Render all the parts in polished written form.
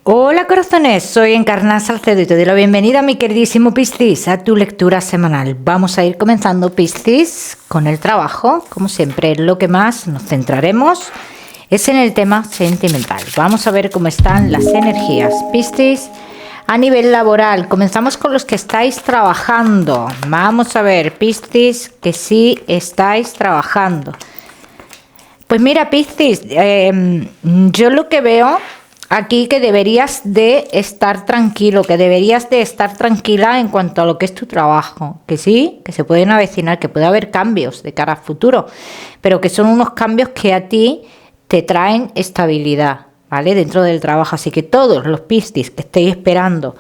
Hola corazones, soy Encarna Salcedo y te doy la bienvenida, mi queridísimo Piscis, a tu lectura semanal. Vamos a ir comenzando, Piscis, con el trabajo. Como siempre, lo que más nos centraremos es en el tema sentimental. Vamos a ver cómo están las energías, Piscis, a nivel laboral. Comenzamos con los que estáis trabajando. Vamos a ver, Piscis, que sí estáis trabajando. Pues mira, Piscis, yo lo que veo aquí que deberías de estar tranquilo, que deberías de estar tranquila en cuanto a lo que es tu trabajo, que sí, que se pueden avecinar, que puede haber cambios de cara al futuro, pero que son unos cambios que a ti te traen estabilidad, ¿vale? Dentro del trabajo, así que todos los Piscis que estéis esperando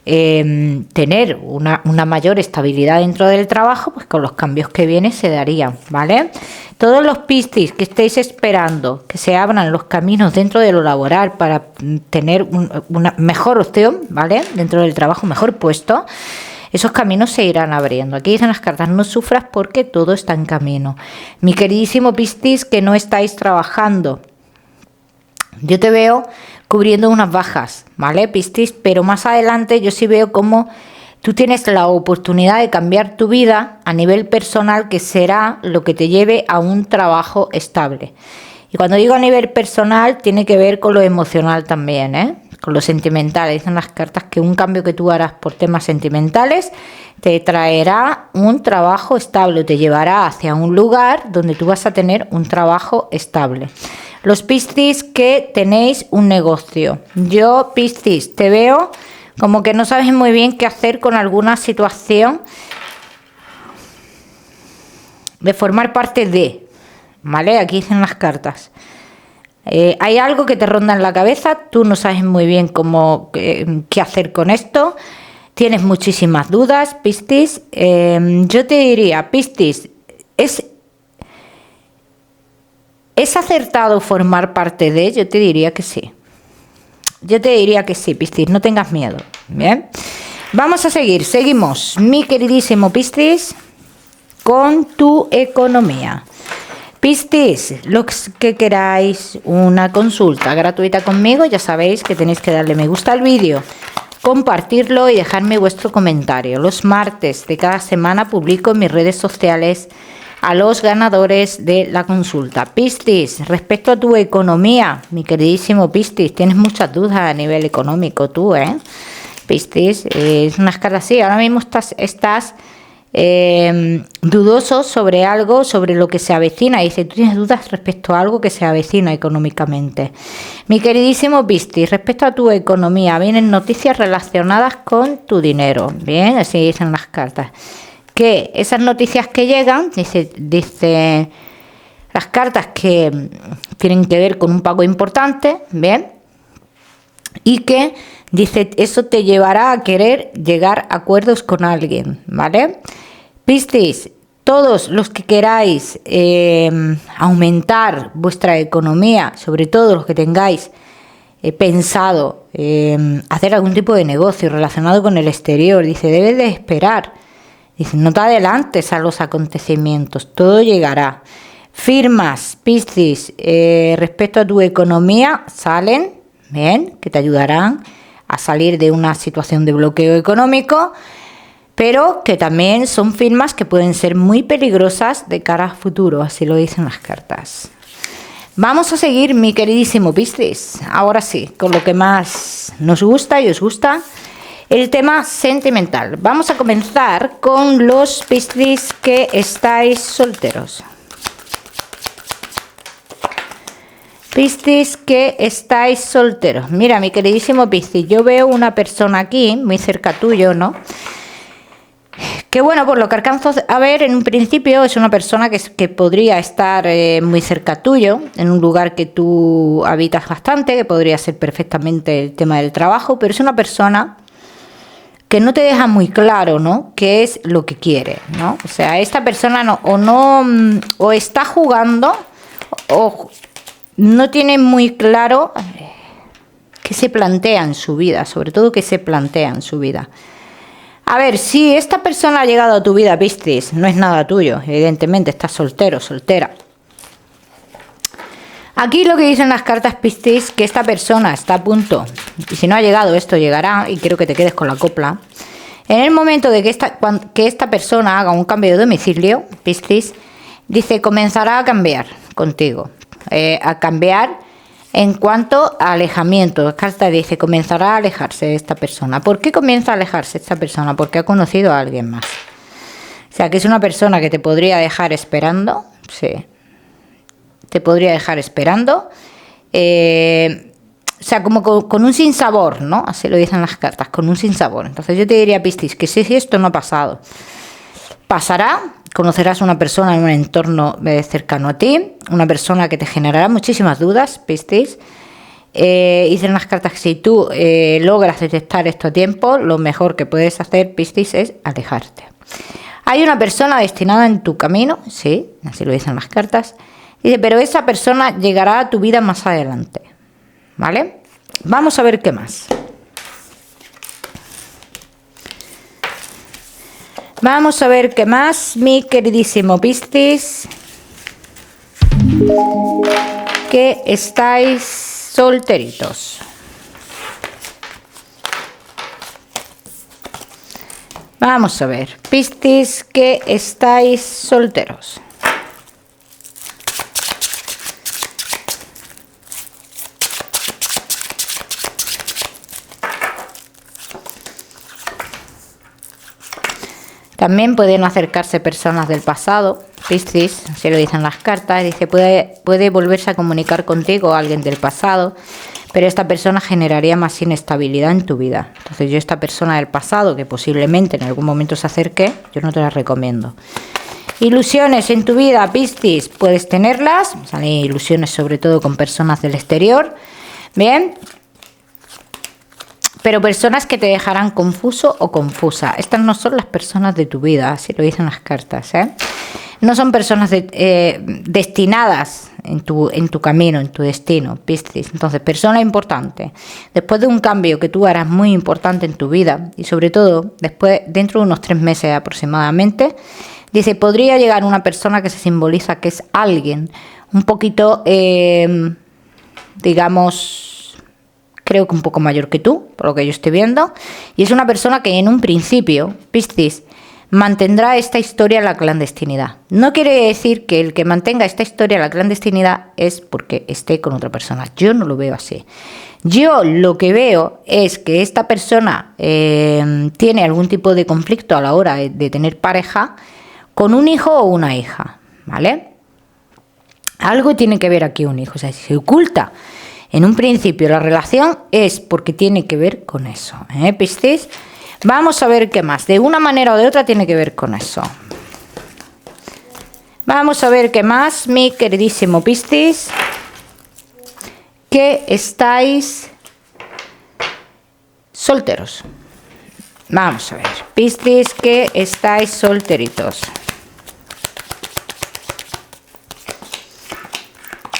tener una mayor estabilidad dentro del trabajo, pues con los cambios que vienen se darían, ¿vale? Todos los Piscis que estéis esperando que se abran los caminos dentro de lo laboral para tener una mejor opción, ¿vale? Dentro del trabajo, mejor puesto, esos caminos se irán abriendo. Aquí dicen las cartas, no sufras porque todo está en camino. Mi queridísimo Piscis que no estáis trabajando, yo te veo cubriendo unas bajas, ¿vale, Piscis? Pero más adelante yo sí veo como tú tienes la oportunidad de cambiar tu vida a nivel personal, que será lo que te lleve a un trabajo estable. Y cuando digo a nivel personal, tiene que ver con lo emocional también, con lo sentimental. Dicen las cartas que un cambio que tú harás por temas sentimentales te traerá un trabajo estable, te llevará hacia un lugar donde tú vas a tener un trabajo estable. Los Piscis que tenéis un negocio. Yo, Piscis, te veo como que no sabes muy bien qué hacer con alguna situación de formar parte de, ¿vale? Aquí dicen las cartas. Hay algo que te ronda en la cabeza, tú no sabes muy bien cómo, qué hacer con esto, tienes muchísimas dudas, Piscis. Yo te diría, Piscis, ¿es acertado formar parte de? Yo te diría que sí. Yo te diría que sí, Piscis, no tengas miedo. Bien, vamos a seguir, seguimos, mi queridísimo Piscis, con tu economía. Piscis, los que queráis una consulta gratuita conmigo, ya sabéis que tenéis que darle me gusta al vídeo, compartirlo y dejarme vuestro comentario. Los martes de cada semana publico en mis redes sociales a los ganadores de la consulta. Piscis, respecto a tu economía, mi queridísimo Piscis, tienes muchas dudas a nivel económico tú, Piscis, es unas cartas así, ahora mismo estás dudoso sobre algo, sobre lo que se avecina. Dice, tú tienes dudas respecto a algo que se avecina económicamente. Mi queridísimo Piscis, respecto a tu economía, vienen noticias relacionadas con tu dinero. Bien, así dicen las cartas. Que esas noticias que llegan, dice las cartas que tienen que ver con un pago importante, ¿bien? Y que, dice, eso te llevará a querer llegar a acuerdos con alguien, ¿vale? Piscis, todos los que queráis aumentar vuestra economía, sobre todo los que tengáis pensado hacer algún tipo de negocio relacionado con el exterior, dice, debes de esperar. Dice, no te adelantes a los acontecimientos, todo llegará. Firmas, Piscis, respecto a tu economía, salen, bien, que te ayudarán a salir de una situación de bloqueo económico, pero que también son firmas que pueden ser muy peligrosas de cara a futuro, así lo dicen las cartas. Vamos a seguir, mi queridísimo Piscis, ahora sí, con lo que más nos gusta y os gusta, el tema sentimental. Vamos a comenzar con los Piscis que estáis solteros. Piscis que estáis solteros. Mira, mi queridísimo Piscis, yo veo una persona aquí, muy cerca tuyo, ¿no? Que bueno, por lo que alcanzo a ver, en un principio es una persona que podría estar muy cerca tuyo, en un lugar que tú habitas bastante, que podría ser perfectamente el tema del trabajo, pero es una persona que no te deja muy claro, ¿no?, qué es lo que quiere, ¿no? O sea, esta persona o está jugando o no tiene muy claro qué se plantea en su vida, sobre todo qué se plantea en su vida. A ver, si esta persona ha llegado a tu vida, Piscis, no es nada tuyo, evidentemente estás soltero, soltera. Aquí lo que dicen las cartas, Piscis, que esta persona está a punto, y si no ha llegado esto llegará, y quiero que te quedes con la copla. En el momento de que esta persona haga un cambio de domicilio, Piscis, dice comenzará a cambiar contigo, a cambiar en cuanto a alejamiento. La carta dice comenzará a alejarse de esta persona. ¿Por qué comienza a alejarse esta persona? Porque ha conocido a alguien más. O sea, que es una persona que te podría dejar esperando, sí. Te podría dejar esperando, o sea, como con un sinsabor, ¿no? Así lo dicen las cartas, con un sinsabor. Entonces yo te diría, Piscis, que si esto no ha pasado, pasará, conocerás a una persona en un entorno cercano a ti, una persona que te generará muchísimas dudas, Piscis. Dicen las cartas que si tú logras detectar esto a tiempo, lo mejor que puedes hacer, Piscis, es alejarte. Hay una persona destinada en tu camino, sí, así lo dicen las cartas. Dice, pero esa persona llegará a tu vida más adelante, ¿vale? Vamos a ver qué más. Vamos a ver qué más, mi queridísimo Piscis, que estáis solteritos. Vamos a ver, Piscis, que estáis solteros. También pueden acercarse personas del pasado, Piscis, así lo dicen las cartas. Dice, puede volverse a comunicar contigo alguien del pasado, pero esta persona generaría más inestabilidad en tu vida. Entonces yo esta persona del pasado, que posiblemente en algún momento se acerque, yo no te la recomiendo. Ilusiones en tu vida, Piscis, puedes tenerlas. Salen ilusiones sobre todo con personas del exterior. Bien. Pero personas que te dejarán confuso o confusa. Estas no son las personas de tu vida, así lo dicen las cartas, ¿eh? No son personas destinadas en tu camino, en tu destino, Piscis. Entonces, persona importante. Después de un cambio que tú harás muy importante en tu vida, y sobre todo después, dentro de unos 3 meses aproximadamente, dice, podría llegar una persona que se simboliza que es alguien un poquito, digamos, creo que un poco mayor que tú, por lo que yo estoy viendo, y es una persona que en un principio, Piscis, mantendrá esta historia en la clandestinidad. No quiere decir que el que mantenga esta historia en la clandestinidad es porque esté con otra persona. Yo no lo veo así. Yo lo que veo es que esta persona tiene algún tipo de conflicto a la hora de tener pareja con un hijo o una hija, ¿vale? Algo tiene que ver aquí un hijo, o sea, si se oculta en un principio la relación es porque tiene que ver con eso, Piscis. Vamos a ver qué más. De una manera o de otra tiene que ver con eso. Vamos a ver qué más, mi queridísimo Piscis, que estáis solteros. Vamos a ver, Piscis, que estáis solteritos.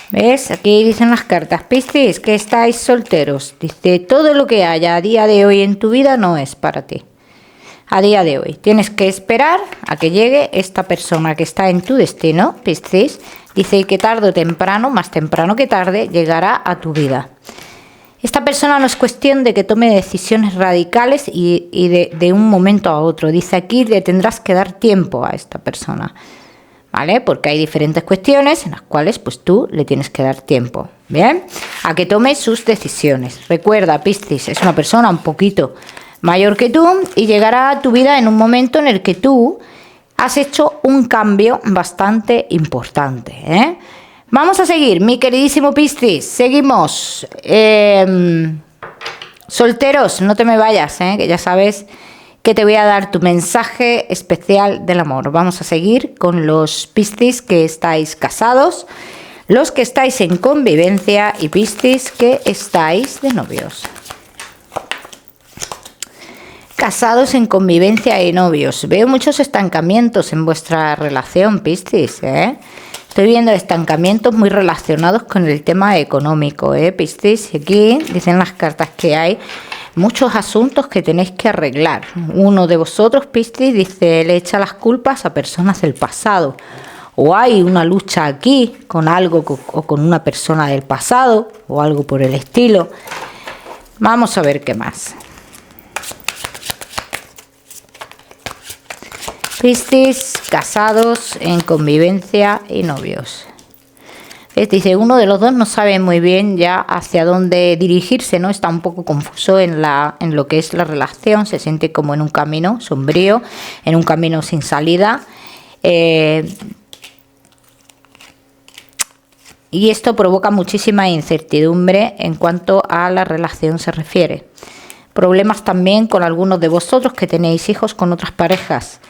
¿Ves? Aquí dicen las cartas, Piscis, que estáis solteros. Dice, todo lo que haya a día de hoy en tu vida no es para ti. A día de hoy. Tienes que esperar a que llegue esta persona que está en tu destino, Piscis. Dice que tarde o temprano, más temprano que tarde, llegará a tu vida. Esta persona no es cuestión de que tome decisiones radicales y de un momento a otro. Dice aquí le tendrás que dar tiempo a esta persona, ¿vale? Porque hay diferentes cuestiones en las cuales pues tú le tienes que dar tiempo, ¿bien? A que tome sus decisiones. Recuerda, Piscis, es una persona un poquito mayor que tú y llegará a tu vida en un momento en el que tú has hecho un cambio bastante importante, ¿eh? Vamos a seguir, mi queridísimo Piscis. Seguimos. Solteros, no te me vayas, que ya sabes que te voy a dar tu mensaje especial del amor. Vamos a seguir con los Piscis que estáis casados, los que estáis en convivencia y Piscis que estáis de novios. Casados en convivencia y novios. Veo muchos estancamientos en vuestra relación, Piscis, Estoy viendo estancamientos muy relacionados con el tema económico, Piscis. Y aquí dicen las cartas que hay muchos asuntos que tenéis que arreglar. Uno de vosotros, Piscis, dice, le echa las culpas a personas del pasado. o hay una lucha aquí con algo o con una persona del pasado o algo por el estilo. Vamos a ver qué más. Piscis, casados, en convivencia y novios. Dice, uno de los dos no sabe muy bien ya hacia dónde dirigirse, ¿no? Está un poco confuso en lo que es la relación, se siente como en un camino sombrío, en un camino sin salida. Y esto provoca muchísima incertidumbre en cuanto a la relación se refiere. Problemas también con algunos de vosotros que tenéis hijos con otras parejas.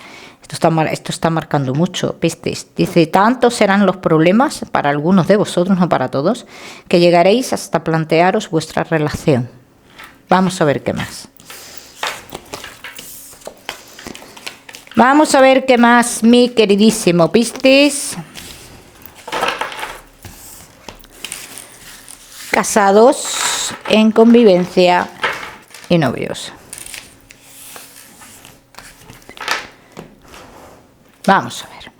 Esto está marcando mucho, Piscis. Dice, tantos serán los problemas para algunos de vosotros, no para todos, que llegaréis hasta plantearos vuestra relación. Vamos a ver qué más. Vamos a ver qué más, mi queridísimo Piscis. Casados, en convivencia y novios. Vamos a ver.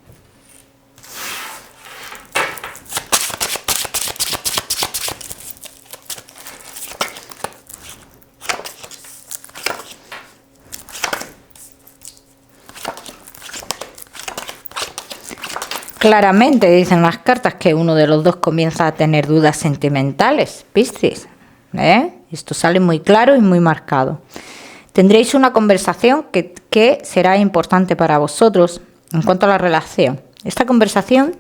Claramente dicen las cartas que uno de los dos comienza a tener dudas sentimentales, Piscis. Esto sale muy claro y muy marcado. Tendréis una conversación que será importante para vosotros en cuanto a la relación. Esta conversación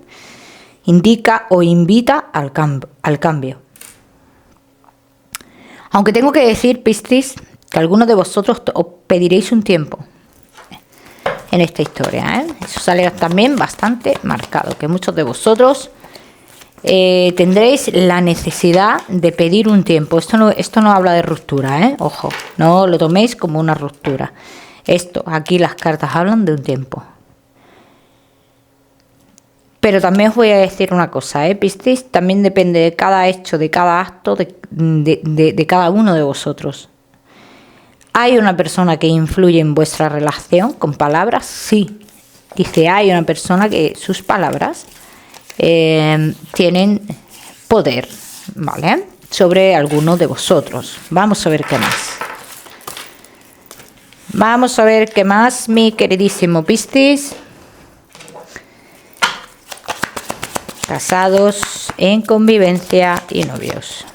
indica o invita al cambio. Aunque tengo que decir, Piscis, que algunos de vosotros os pediréis un tiempo en esta historia. Eso sale también bastante marcado, que muchos de vosotros tendréis la necesidad de pedir un tiempo. Esto no habla de ruptura, ojo, no lo toméis como una ruptura. Aquí las cartas hablan de un tiempo. Pero también os voy a decir una cosa, Piscis, también depende de cada hecho, de cada acto, de cada uno de vosotros. ¿Hay una persona que influye en vuestra relación con palabras? Sí. Dice, hay una persona que sus palabras tienen poder, ¿vale? Sobre alguno de vosotros. Vamos a ver qué más. Vamos a ver qué más, mi queridísimo Piscis. Casados, en convivencia y novios.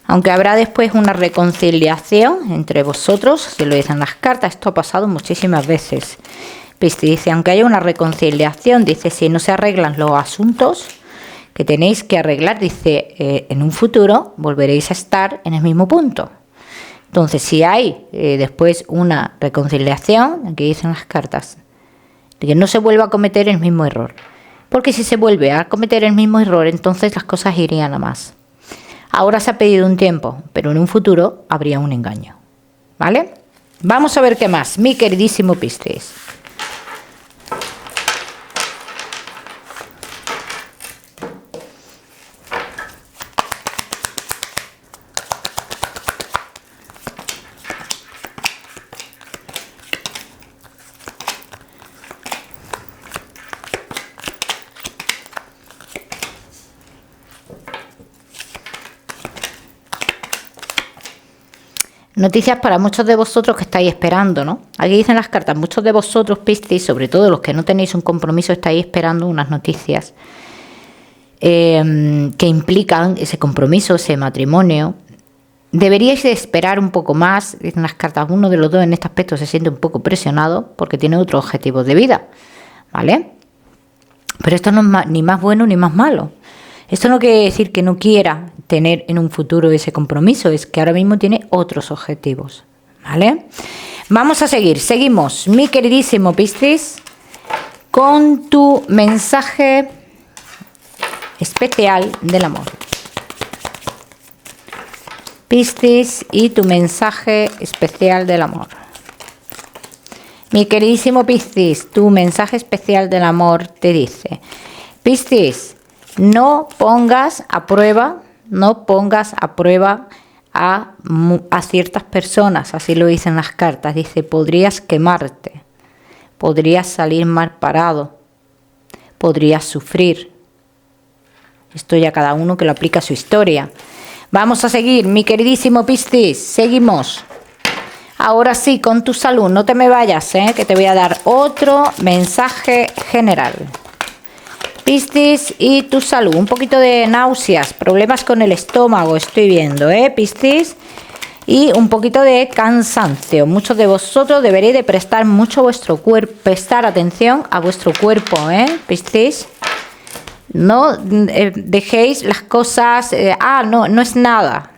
Aunque habrá después una reconciliación entre vosotros, si lo dicen las cartas, esto ha pasado muchísimas veces. Piscis dice, aunque haya una reconciliación, dice, si no se arreglan los asuntos que tenéis que arreglar, dice, en un futuro volveréis a estar en el mismo punto. Entonces, si hay después una reconciliación, aquí dicen las cartas, de que no se vuelva a cometer el mismo error. Porque si se vuelve a cometer el mismo error, entonces las cosas irían a más. Ahora se ha pedido un tiempo, pero en un futuro habría un engaño. ¿Vale? Vamos a ver qué más, mi queridísimo Piscis. Noticias para muchos de vosotros que estáis esperando, ¿no? Aquí dicen las cartas, muchos de vosotros, Piscis, sobre todo los que no tenéis un compromiso, estáis esperando unas noticias que implican ese compromiso, ese matrimonio. Deberíais de esperar un poco más, dicen las cartas, uno de los dos en este aspecto se siente un poco presionado porque tiene otros objetivos de vida, ¿vale? Pero esto no es ni más bueno ni más malo. Esto no quiere decir que no quiera tener en un futuro ese compromiso, es que ahora mismo tiene otros objetivos, ¿vale? Vamos a seguimos, mi queridísimo Piscis, con tu mensaje especial del amor. Piscis y tu mensaje especial del amor. Mi queridísimo Piscis, tu mensaje especial del amor te dice, Piscis, no pongas a prueba a ciertas personas, así lo dicen las cartas. Dice, podrías quemarte, Podrías salir mal parado. Podrías sufrir. Esto ya cada uno que lo aplica a su historia. Vamos a seguir, mi queridísimo Piscis. Seguimos. Ahora sí, con tu salud. No te me vayas, que te voy a dar otro mensaje general. Piscis y tu salud. Un poquito de náuseas, problemas con el estómago, estoy viendo, Piscis. Y un poquito de cansancio. Muchos de vosotros deberéis de prestar mucho a vuestro cuerpo, prestar atención a vuestro cuerpo, Piscis. No dejéis las cosas, no es nada.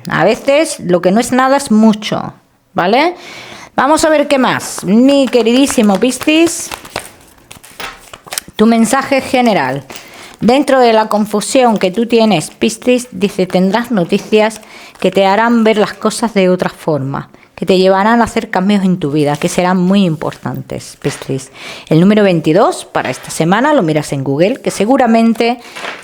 A veces lo que no es nada es mucho, ¿vale? Vamos a ver qué más. Mi queridísimo Piscis, tu mensaje general. Dentro de la confusión que tú tienes, Piscis, dice, tendrás noticias que te harán ver las cosas de otra forma, que te llevarán a hacer cambios en tu vida, que serán muy importantes, Piscis. El número 22 para esta semana, lo miras en Google, que seguramente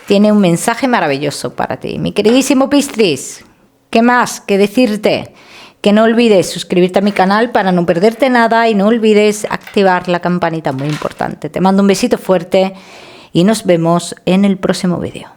tiene un mensaje maravilloso para ti. Mi queridísimo Piscis, ¿qué más que decirte? Que no olvides suscribirte a mi canal para no perderte nada y no olvides activar la campanita, muy importante. Te mando un besito fuerte y nos vemos en el próximo vídeo.